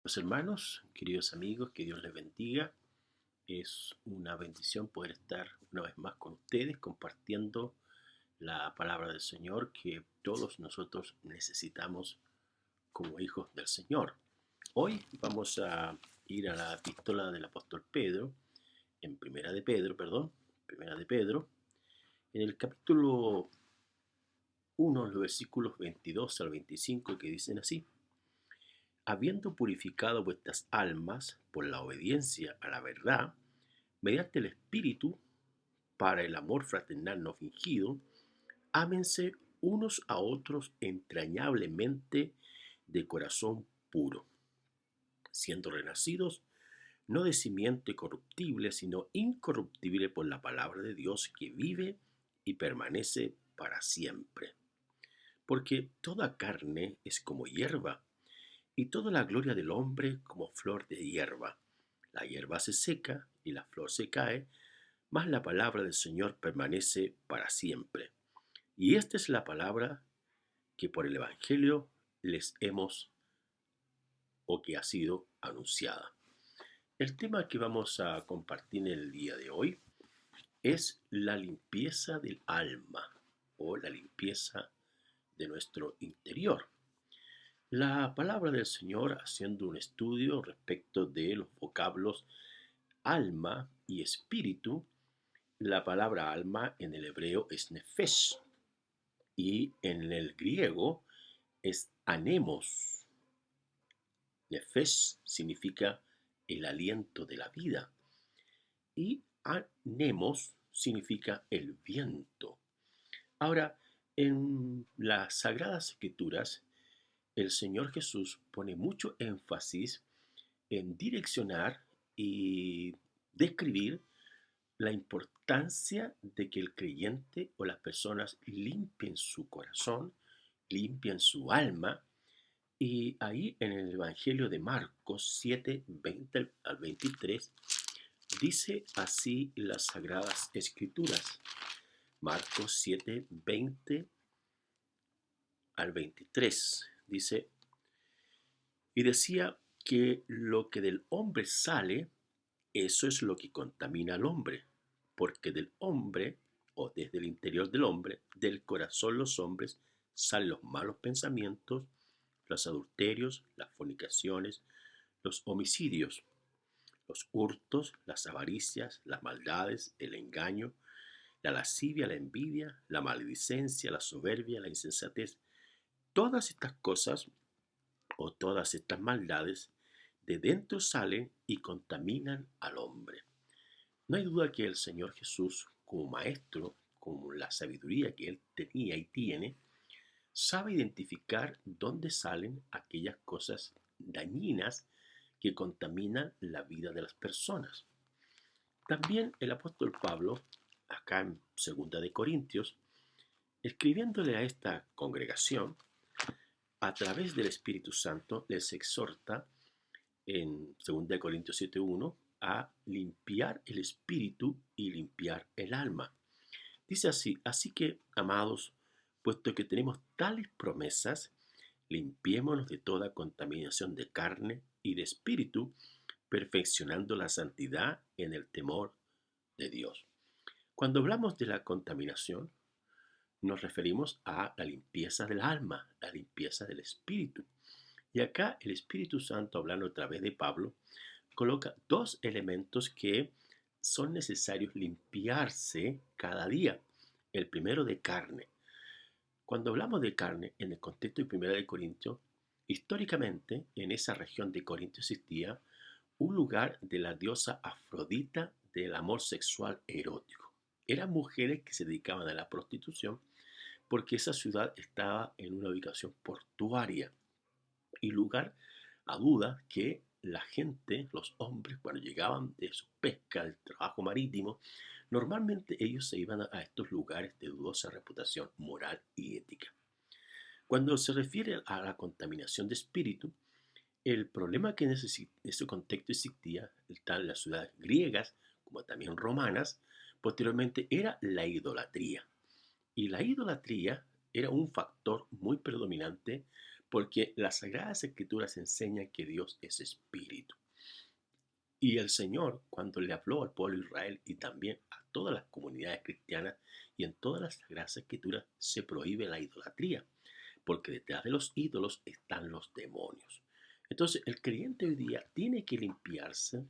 Pues hermanos, queridos amigos, que Dios les bendiga. Es una bendición poder estar una vez más con ustedes compartiendo la palabra del Señor que todos nosotros necesitamos como hijos del Señor. Hoy vamos a ir a la epístola del apóstol Pedro, en Primera de Pedro, en el capítulo 1, los versículos 22 al 25, que dicen así: habiendo purificado vuestras almas por la obediencia a la verdad, mediante el Espíritu, para el amor fraternal no fingido, ámense unos a otros entrañablemente de corazón puro, siendo renacidos no de simiente corruptible, sino incorruptible por la palabra de Dios que vive y permanece para siempre. Porque toda carne es como hierba, y toda la gloria del hombre como flor de hierba. La hierba se seca y la flor se cae, mas la palabra del Señor permanece para siempre. Y esta es la palabra que por el Evangelio les hemos o que ha sido anunciada. El tema que vamos a compartir en el día de hoy es la limpieza del alma o la limpieza de nuestro interior. La palabra del Señor, haciendo un estudio respecto de los vocablos alma y espíritu, la palabra alma en el hebreo es nefesh y en el griego es anemos. Nefesh significa el aliento de la vida y anemos significa el viento. Ahora, en las Sagradas Escrituras, el Señor Jesús pone mucho énfasis en direccionar y describir la importancia de que el creyente o las personas limpien su corazón, limpien su alma. Y ahí en el Evangelio de Marcos 7, 20 al 23, dice así las Sagradas Escrituras. Marcos 7, 20 al 23 dice: y decía que lo que del hombre sale, eso es lo que contamina al hombre, porque del hombre, o desde el interior del hombre, del corazón los hombres, salen los malos pensamientos, los adulterios, las fornicaciones, los homicidios, los hurtos, las avaricias, las maldades, el engaño, la lascivia, la envidia, la maledicencia, la soberbia, la insensatez. Todas estas cosas o todas estas maldades de dentro salen y contaminan al hombre. No hay duda que el Señor Jesús, como maestro, como la sabiduría que él tenía y tiene, sabe identificar dónde salen aquellas cosas dañinas que contaminan la vida de las personas. También el apóstol Pablo, acá en 2 Corintios, escribiéndole a esta congregación, a través del Espíritu Santo les exhorta en 2 Corintios 7:1 a limpiar el espíritu y limpiar el alma. Dice así: así que, amados, puesto que tenemos tales promesas, limpiémonos de toda contaminación de carne y de espíritu, perfeccionando la santidad en el temor de Dios. Cuando hablamos de la contaminación, nos referimos a la limpieza del alma, la limpieza del espíritu. Y acá el Espíritu Santo, hablando a través de Pablo, coloca dos elementos que son necesarios limpiarse cada día. El primero, de carne. Cuando hablamos de carne en el contexto de 1 Corintios, históricamente en esa región de Corinto existía un lugar de la diosa Afrodita del amor sexual erótico. Eran mujeres que se dedicaban a la prostitución porque esa ciudad estaba en una ubicación portuaria y lugar a duda que la gente, los hombres, cuando llegaban de su pesca, del trabajo marítimo, normalmente ellos se iban a estos lugares de dudosa reputación moral y ética. Cuando se refiere a la contaminación de espíritu, el problema que en ese contexto existía, tanto en las ciudades griegas como también romanas, posteriormente era la idolatría. Y la idolatría era un factor muy predominante porque las Sagradas Escrituras enseñan que Dios es espíritu. Y el Señor, cuando le habló al pueblo de Israel y también a todas las comunidades cristianas y en todas las Sagradas Escrituras, se prohíbe la idolatría, porque detrás de los ídolos están los demonios. Entonces, el creyente hoy día tiene que limpiarse,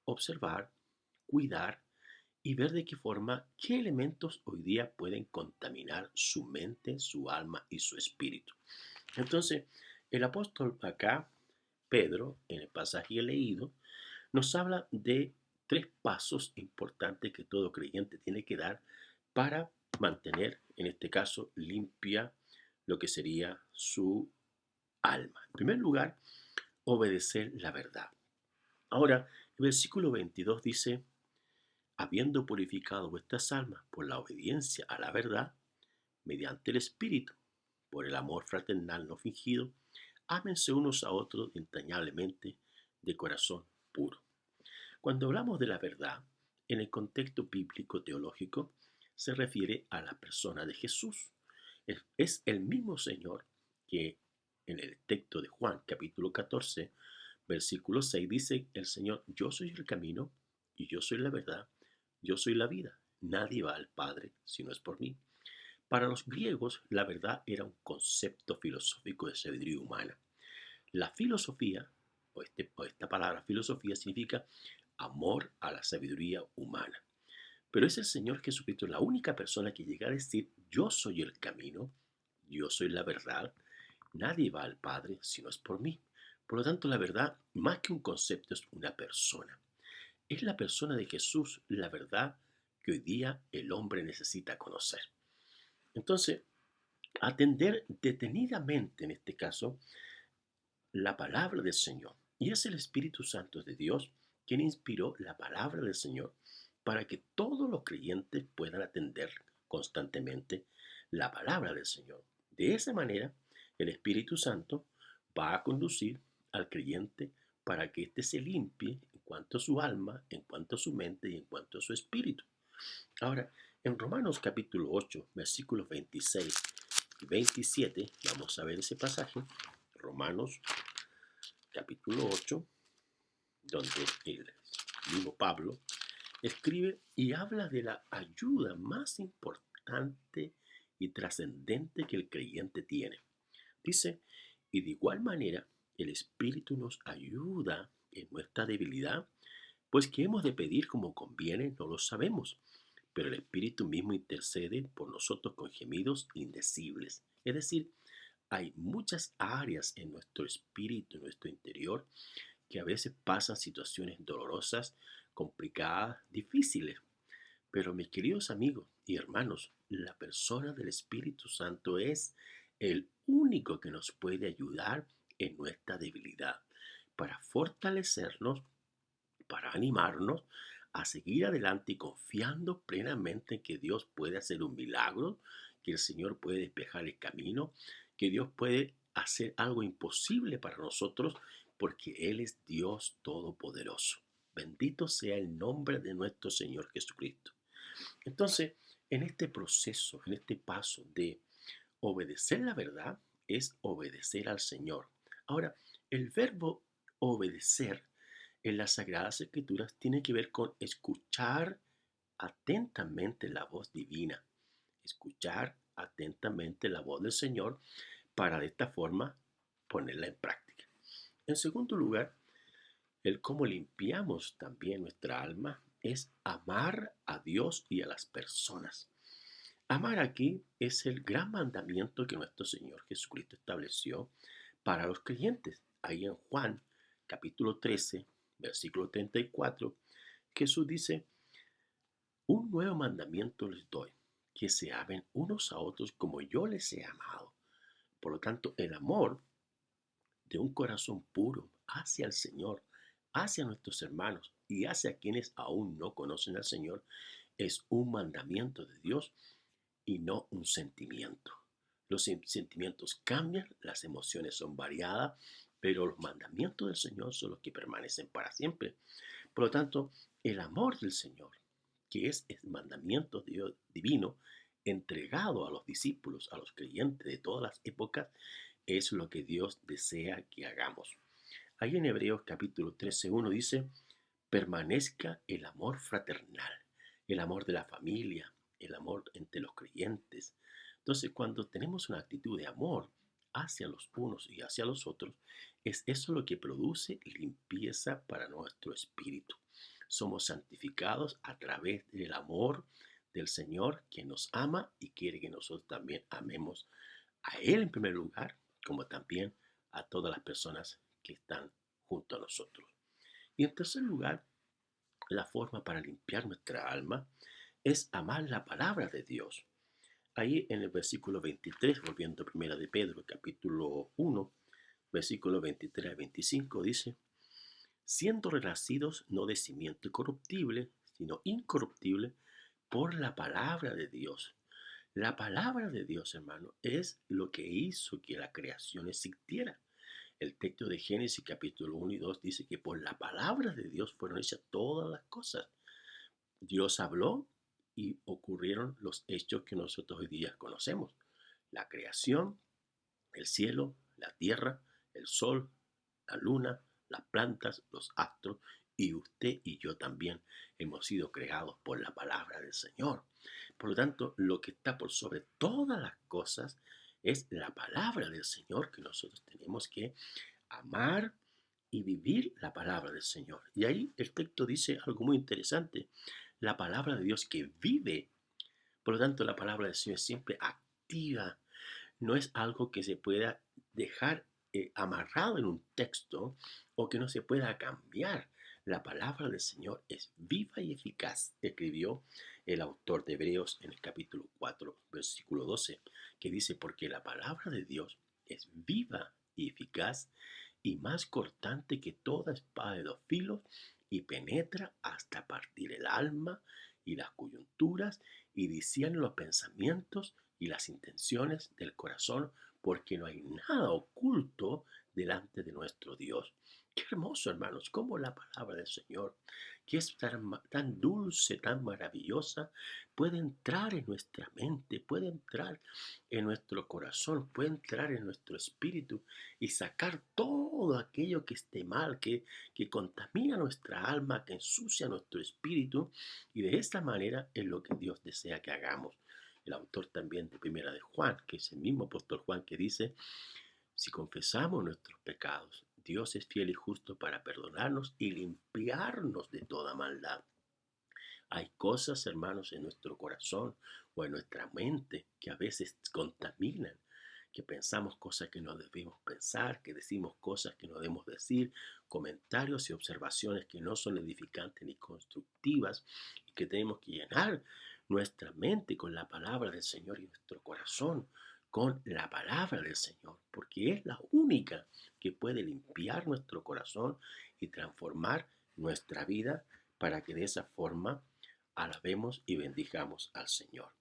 observar, cuidar y ver de qué forma, qué elementos hoy día pueden contaminar su mente, su alma y su espíritu. Entonces, el apóstol acá, Pedro, en el pasaje leído, nos habla de 3 pasos importantes que todo creyente tiene que dar para mantener, en este caso, limpia lo que sería su alma. En primer lugar, obedecer la verdad. Ahora, el versículo 22 dice, habiendo purificado vuestras almas por la obediencia a la verdad, mediante el Espíritu, por el amor fraternal no fingido, ámense unos a otros entrañablemente de corazón puro. Cuando hablamos de la verdad, en el contexto bíblico teológico, se refiere a la persona de Jesús. Es el mismo Señor que en el texto de Juan, capítulo 14, versículo 6, dice el Señor, yo soy el camino y yo soy la verdad, yo soy la vida. Nadie va al Padre si no es por mí. Para los griegos, la verdad era un concepto filosófico de sabiduría humana. La filosofía, o esta palabra filosofía, significa amor a la sabiduría humana. Pero es el Señor Jesucristo la única persona que llega a decir, yo soy el camino, yo soy la verdad, nadie va al Padre si no es por mí. Por lo tanto, la verdad, más que un concepto, es una persona. Es la persona de Jesús, la verdad que hoy día el hombre necesita conocer. Entonces, atender detenidamente, en este caso, la palabra del Señor. Y es el Espíritu Santo de Dios quien inspiró la palabra del Señor para que todos los creyentes puedan atender constantemente la palabra del Señor. De esa manera, el Espíritu Santo va a conducir al creyente para que éste se limpie en cuanto a su alma, en cuanto a su mente y en cuanto a su espíritu. Ahora, en Romanos capítulo 8, versículos 26 y 27, vamos a ver ese pasaje. Romanos capítulo 8, donde el mismo Pablo escribe y habla de la ayuda más importante y trascendente que el creyente tiene. Dice, y de igual manera el Espíritu nos ayuda en nuestra debilidad, pues que hemos de pedir como conviene no lo sabemos, pero el Espíritu mismo intercede por nosotros con gemidos indecibles. Es decir, hay muchas áreas en nuestro espíritu, en nuestro interior, que a veces pasan situaciones dolorosas, complicadas, difíciles. Pero mis queridos amigos y hermanos, la persona del Espíritu Santo es el único que nos puede ayudar en nuestra debilidad, para fortalecernos, para animarnos a seguir adelante y confiando plenamente en que Dios puede hacer un milagro, que el Señor puede despejar el camino, que Dios puede hacer algo imposible para nosotros, porque Él es Dios Todopoderoso. Bendito sea el nombre de nuestro Señor Jesucristo. Entonces, en este proceso, en este paso de obedecer la verdad, es obedecer al Señor. Ahora, el verbo obedecer en las Sagradas Escrituras tiene que ver con escuchar atentamente la voz divina, escuchar atentamente la voz del Señor para de esta forma ponerla en práctica. En segundo lugar, el cómo limpiamos también nuestra alma es amar a Dios y a las personas. Amar aquí es el gran mandamiento que nuestro Señor Jesucristo estableció para los creyentes. Ahí en Juan capítulo 13, versículo 34, Jesús dice, un nuevo mandamiento les doy, que se amen unos a otros como yo les he amado. Por lo tanto, el amor de un corazón puro hacia el Señor, hacia nuestros hermanos y hacia quienes aún no conocen al Señor, es un mandamiento de Dios y no un sentimiento. Los sentimientos cambian, las emociones son variadas, pero los mandamientos del Señor son los que permanecen para siempre. Por lo tanto, el amor del Señor, que es el mandamiento de Dios divino, entregado a los discípulos, a los creyentes de todas las épocas, es lo que Dios desea que hagamos. Ahí en Hebreos capítulo 13:1 dice, permanezca el amor fraternal, el amor de la familia, el amor entre los creyentes. Entonces, cuando tenemos una actitud de amor hacia los unos y hacia los otros, es eso lo que produce limpieza para nuestro espíritu. Somos santificados a través del amor del Señor, que nos ama y quiere que nosotros también amemos a Él en primer lugar, como también a todas las personas que están junto a nosotros. Y en tercer lugar, la forma para limpiar nuestra alma es amar la palabra de Dios. Ahí en el versículo 23, volviendo a primera de Pedro, capítulo 1, versículo 23 al 25, dice, siendo renacidos no de simiente corruptible, sino incorruptible, por la palabra de Dios. La palabra de Dios, hermano, es lo que hizo que la creación existiera. El texto de Génesis capítulo 1 y 2 dice que por la palabra de Dios fueron hechas todas las cosas. Dios habló y ocurrieron los hechos que nosotros hoy día conocemos. La creación, el cielo, la tierra, el sol, la luna, las plantas, los astros, y usted y yo también hemos sido creados por la palabra del Señor. Por lo tanto, lo que está por sobre todas las cosas es la palabra del Señor, que nosotros tenemos que amar y vivir la palabra del Señor. Y ahí el texto dice algo muy interesante, la palabra de Dios que vive. Por lo tanto, la palabra del Señor es siempre activa, no es algo que se pueda dejar amarrado en un texto o que no se pueda cambiar. La palabra del Señor es viva y eficaz, escribió el autor de Hebreos en el capítulo 4, versículo 12, que dice, porque la palabra de Dios es viva y eficaz y más cortante que toda espada de dos filos y penetra hasta partir el alma y las coyunturas y discierne los pensamientos y las intenciones del corazón, porque no hay nada oculto delante de nuestro Dios. Qué hermoso, hermanos, como la palabra del Señor, que es tan dulce, tan maravillosa, puede entrar en nuestra mente, puede entrar en nuestro corazón, puede entrar en nuestro espíritu y sacar todo aquello que esté mal, que contamina nuestra alma, que ensucia nuestro espíritu, y de esta manera es lo que Dios desea que hagamos. El autor también de Primera de Juan, que es el mismo apóstol Juan, que dice, si confesamos nuestros pecados, Dios es fiel y justo para perdonarnos y limpiarnos de toda maldad. Hay cosas, hermanos, en nuestro corazón o en nuestra mente que a veces contaminan, que pensamos cosas que no debemos pensar, que decimos cosas que no debemos decir, comentarios y observaciones que no son edificantes ni constructivas, y que tenemos que llenar nuestra mente con la palabra del Señor y nuestro corazón con la palabra del Señor, porque es la única que puede limpiar nuestro corazón y transformar nuestra vida para que de esa forma alabemos y bendijamos al Señor.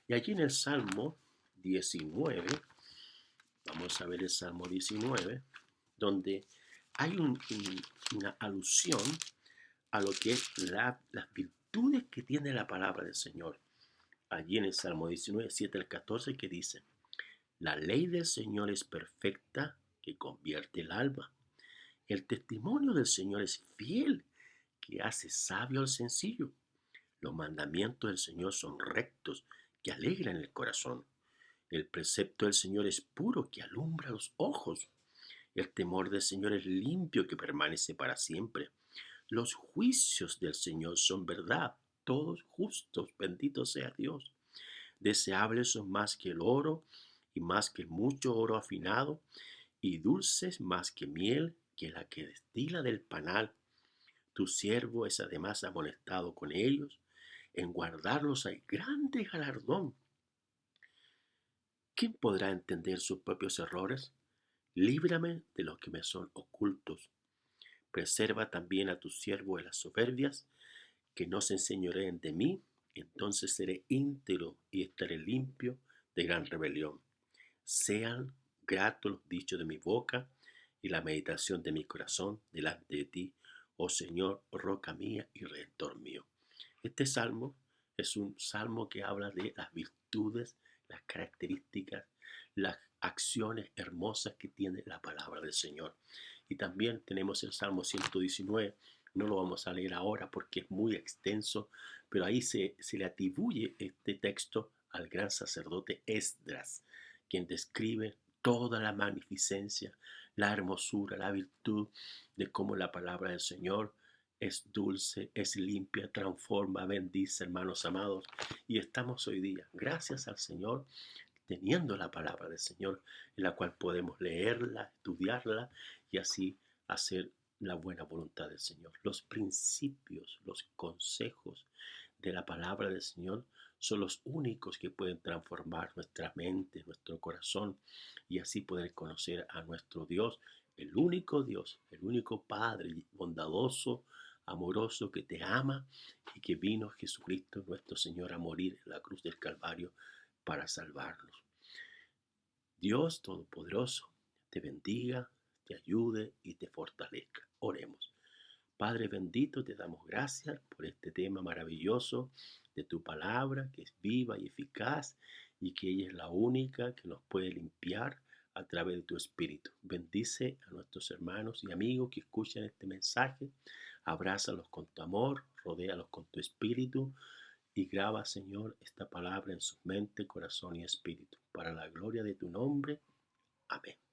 Y aquí en el Salmo 19, vamos a ver el Salmo 19, donde hay una alusión a lo que es las virtudes que tiene la palabra del Señor. Allí en el Salmo 19, 7 al 14, que dice, la ley del Señor es perfecta, que convierte el alma. El testimonio del Señor es fiel, que hace sabio al sencillo. Los mandamientos del Señor son rectos, que alegran el corazón. El precepto del Señor es puro, que alumbra los ojos. El temor del Señor es limpio, que permanece para siempre. Los juicios del Señor son verdad, todos justos, bendito sea Dios. Deseables son más que el oro y más que mucho oro afinado, y dulces más que miel, que la que destila del panal. Tu siervo es además amonestado con ellos. En guardarlos hay grande galardón. ¿Quién podrá entender sus propios errores? Líbrame de los que me son ocultos. Preserva también a tu siervo de las soberbias, que no se enseñoreen de mí. Entonces seré íntegro y estaré limpio de gran rebelión. Sean gratos los dichos de mi boca y la meditación de mi corazón delante de ti, oh Señor, roca mía y redentor mío. Este salmo es un salmo que habla de las virtudes, las características, las acciones hermosas que tiene la palabra del Señor. Y también tenemos el Salmo 119, no lo vamos a leer ahora porque es muy extenso, pero ahí se le atribuye este texto al gran sacerdote Esdras, quien describe toda la magnificencia, la hermosura, la virtud de cómo la palabra del Señor es dulce, es limpia, transforma, bendice, hermanos amados. Y estamos hoy día, gracias al Señor, teniendo la palabra del Señor, en la cual podemos leerla, estudiarla y así hacer la buena voluntad del Señor. Los principios, los consejos de la palabra del Señor son los únicos que pueden transformar nuestra mente, nuestro corazón y así poder conocer a nuestro Dios, Dios, el único Padre bondadoso, amoroso, que te ama y que vino Jesucristo nuestro Señor a morir en la cruz del Calvario para salvarnos. Dios Todopoderoso te bendiga, te ayude y te fortalezca. Oremos. Padre bendito, te damos gracias por este tema maravilloso de tu palabra, que es viva y eficaz y que ella es la única que nos puede limpiar a través de tu Espíritu. Bendice a nuestros hermanos y amigos que escuchan este mensaje. Abrázalos con tu amor, rodéalos con tu Espíritu y graba, Señor, esta palabra en su mente, corazón y espíritu. Para la gloria de tu nombre. Amén.